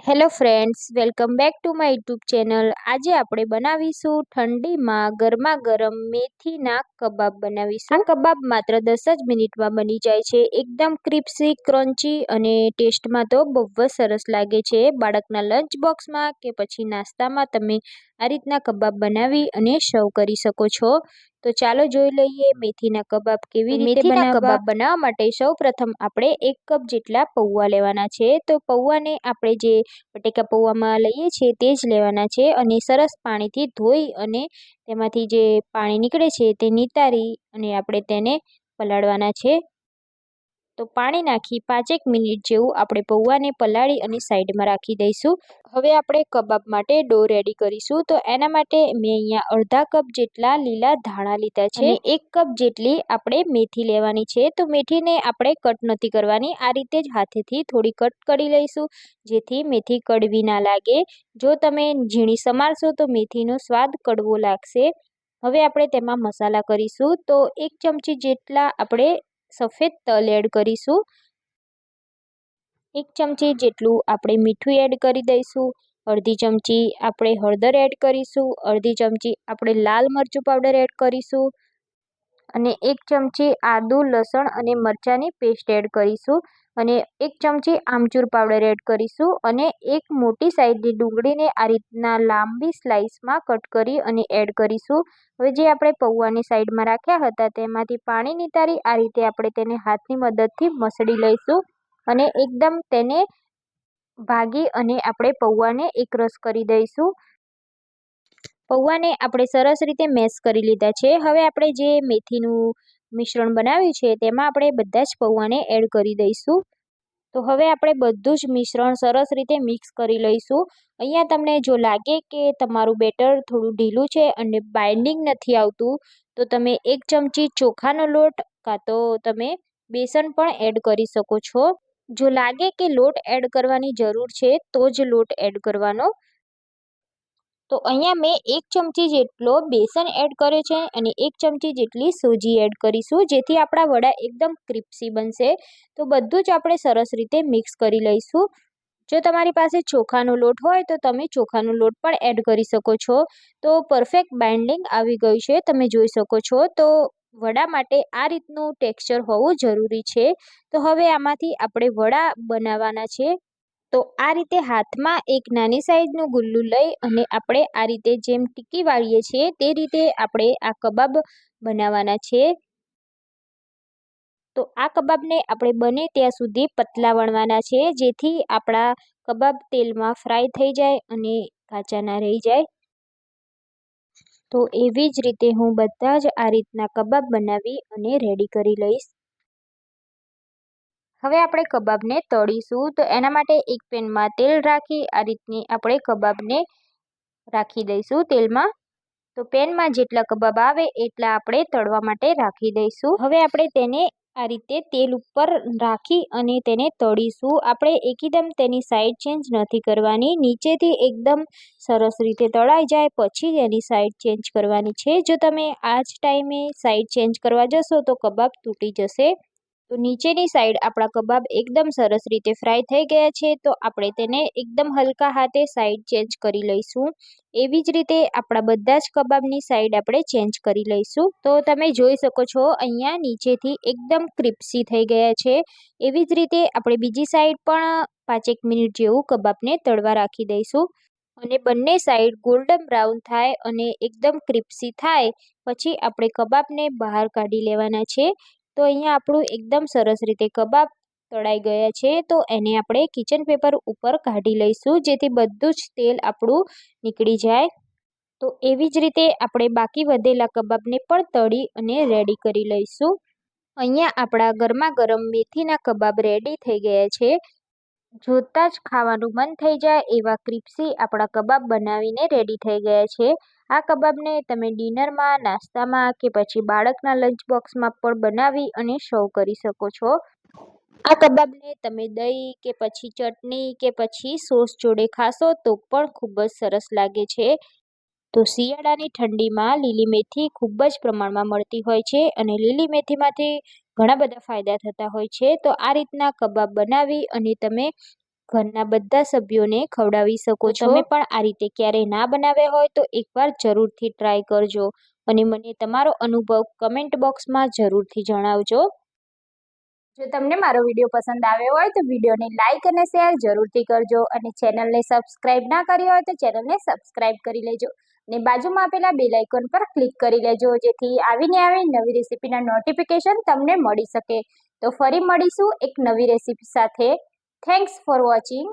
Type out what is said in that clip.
Hello friends, welcome back to my YouTube channel. આજે આપણે બનાવીશું ઠંડીમાં ગરમા ગરમ મેથીના કબાબ બનાવીશું। આ કબાબ માત્ર 10 જ મિનિટમાં બની જાય છે। એકદમ ક્રિસ્પી, ક્રન્ચી અને ટેસ્ટમાં તો બહુ જ સરસ લાગે છે। બાળકના લંચ બોક્સમાં કે પછી નાસ્તામાં તમે આ રીતના કબાબ બનાવી અને સર્વ કરી શકો છો। તો ચાલો જોઈ લઈએ મેથીના કબાબ કેવી રીતે બનાવવા। મેથીના કબાબ બનાવવા માટે સૌપ્રથમ આપણે 1 કપ જેટલા પૌવા લેવાના છે। તો પૌવાને આપણે જે બટેકા પૌવામાં લઈએ છીએ તે જ લેવાના છે અને સરસ પાણીથી ધોઈ અને તેમાંથી જે પાણી નીકળે છે તે નિતારી અને આપણે તેને પલાળવાના છે। તો પાણી નાખી 5 મિનિટ જેવું આપણે પૌવાને પલાળી અને સાઈડમાં રાખી દઈશું। હવે આપણે કબાબ માટે ડો રેડી કરીશું। તો એના માટે મેં અહીંયા અડધા કપ જેટલા લીલા ધાણા લીધા છે અને 1 કપ જેટલી આપણે મેથી લેવાની છે। તો મેથીને આપણે કટ નથી કરવાની, આ રીતે જ હાથેથી થોડી કટ કરી લઈશું જેથી મેથી કડવી ના લાગે। જો તમે ઝીણી સમારશો તો મેથીનો સ્વાદ કડવો લાગશે। હવે આપણે તેમાં મસાલા કરીશું। તો 1 ચમચી જેટલા આપણે સફેદ તલ એડ કરીશું। 1 ચમચી જેટલું આપણે મીઠું એડ કરી દઈશું। અડધી ચમચી આપણે હળદર એડ કરીશું। અડધી ચમચી આપણે લાલ મરચું પાવડર એડ કરીશું અને 1 ચમચી આદુ, લસણ અને મરચાંની પેસ્ટ એડ કરીશું અને 1 ચમચી આમચૂર પાવડર એડ કરીશું અને એક મોટી સાઈઝની ડુંગળીને આ રીતના લાંબી સ્લાઇસમાં કટ કરી અને એડ કરીશું। હવે જે આપણે પૌવાને સાઈડમાં રાખ્યા હતા તેમાંથી પાણી નિતારી આ રીતે આપણે તેને હાથની મદદથી મસળી લઈશું અને એકદમ તેને ભાગી અને આપણે પૌવાને એકરસ કરી દઈશું। પૌવાને આપણે સરસ રીતે મેશ કરી લીધા છે। હવે આપણે જે મેથીનું મિશ્રણ બનાવ્યું છે તેમાં આપણે બધા જ પૌવાને એડ કરી દઈશું। તો હવે આપણે બધું જ મિશ્રણ સરસ રીતે મિક્સ કરી લઈશું। અહીંયા તમને જો લાગે કે તમારું બેટર થોડું ઢીલું છે અને બાઇન્ડિંગ નથી આવતું તો તમે 1 ચમચી ચોખાનો લોટ કાં તો તમે બેસન પણ એડ કરી શકો છો। જો લાગે કે લોટ એડ કરવાની જરૂર છે તો જ લોટ એડ કરવાનો। તો અહીંયા મેં 1 ચમચી જેટલો બેસન એડ કર્યો છે અને 1 ચમચી જેટલી સોજી એડ કરીશું જેથી આપણા વડા એકદમ ક્રિસ્પી બનશે। તો બધું જ આપણે સરસ રીતે મિક્સ કરી લઈશું। જો તમારી પાસે ચોખાનો લોટ હોય તો તમે ચોખાનો લોટ પણ એડ કરી શકો છો। તો પરફેક્ટ બાઇન્ડિંગ આવી ગયું છે, તમે જોઈ શકો છો। તો વડા માટે આ રીતનું ટેક્સચર હોવું જરૂરી છે। તો હવે આમાંથી આપણે વડા બનાવવાના છે। તો આ રીતે હાથમાં એક નાની સાઈઝનું ગુલ્લું લઈ અને આપણે આ રીતે જેમ ટીકી વાળીએ છીએ તે રીતે આપણે આ કબાબ બનાવવાના છે। તો આ કબાબને આપણે બને ત્યાં સુધી પતલા વણવાના છે જેથી આપણા કબાબ તેલમાં ફ્રાય થઈ જાય અને કાચા ના રહી જાય। તો એવી જ રીતે હું બધા જ આ રીતના કબાબ બનાવી અને રેડી કરી લઈશ। હવે આપણે કબાબને તળીશું। તો એના માટે એક પેનમાં તેલ રાખી આ રીતની આપણે કબાબને રાખી દઈશું તેલમાં। તો પેનમાં જેટલા કબાબ આવે એટલા આપણે તળવા માટે રાખી દઈશું। હવે આપણે તેને આ રીતે તેલ ઉપર રાખી અને તેને તળીશું। આપણે એકદમ તેની સાઈડ ચેન્જ નથી કરવાની, નીચેથી એકદમ સરસ રીતે તળાઈ જાય પછી જ એની સાઈડ ચેન્જ કરવાની છે। જો તમે આ જ ટાઈમે સાઈડ ચેન્જ કરવા જશો તો કબાબ તૂટી જશે। તો નીચેની સાઈડ આપણા કબાબ એકદમ સરસ રીતે ફ્રાય થઈ ગયા છે। તો આપણે તેને એકદમ હલકા હાથે સાઈડ ચેન્જ કરી લઈશું। એવી જ રીતે આપણા બધા જ કબાબની સાઈડ આપણે ચેન્જ કરી લઈશું। તો તમે જોઈ શકો છો અહીંયા નીચેથી એકદમ ક્રિસ્પી થઈ ગયા છે। એવી જ રીતે આપણે બીજી સાઈડ પણ 5 મિનિટ જેવું કબાબને તળવા રાખી દઈશું અને બંને સાઈડ ગોલ્ડન બ્રાઉન થાય અને એકદમ ક્રિસ્પી થાય પછી આપણે કબાબને બહાર કાઢી લેવાના છે। તો અહીંયા આપણું એકદમ સરસ રીતે કબાબ તળાઈ ગયા છે। તો એને આપણે કિચન પેપર ઉપર કાઢી લઈશું જેથી બધું જ તેલ આપણું નીકળી જાય। તો એવી જ રીતે આપણે બાકી વધેલા કબાબને પણ તળી અને રેડી કરી લઈશું। અહીંયા આપણા ગરમા ગરમ મેથીના કબાબ રેડી થઈ ગયા છે। જોતાં જ ખાવાનું મન થઈ જાય એવા ક્રિસ્પી આપણા કબાબ બનાવીને રેડી થઈ ગયા છે। આ કબાબને તમે ડિનરમાં, નાસ્તામાં કે પછી બાળકના લંચ બોક્સમાં પણ બનાવી અને સર્વ કરી શકો છો। આ કબાબને તમે દહીં કે પછી ચટણી કે પછી સોસ જોડે ખાશો તો પણ ખૂબ જ સરસ લાગે છે। તો શિયાળાની ઠંડીમાં લીલી મેથી ખૂબ જ પ્રમાણમાં મળતી હોય છે અને લીલી મેથીમાંથી ઘણા બધા ફાયદા થતા હોય છે। તો આ રીતના કબાબ બનાવી અને તમે ઘરના બધા સભ્યોને ખવડાવી શકો છો. તમે પણ આ રીતે ક્યારેય ના બનાવ્યા હોય તો એકવાર જરૂરથી ટ્રાય કરજો અને મને તમારો અનુભવ કમેન્ટ બોક્સમાં જરૂરથી જણાવજો. જો તમને મારો વિડીયો પસંદ આવ્યો હોય તો વિડીયોને લાઇક અને શેર જરૂરથી કરજો અને ચેનલને સબસ્ક્રાઇબ ના કરી હોય તો ચેનલને સબસ્ક્રાઇબ કરી લેજો અને બાજુમાં આપેલા બેલ આઇકોન પર ક્લિક કરી લેજો જેથી આવીને આવી નવી રેસીપીના નોટિફિકેશન તમને મળી શકે. તો ફરી મળીશું એક નવી રેસીપી સાથે. Thanks for watching.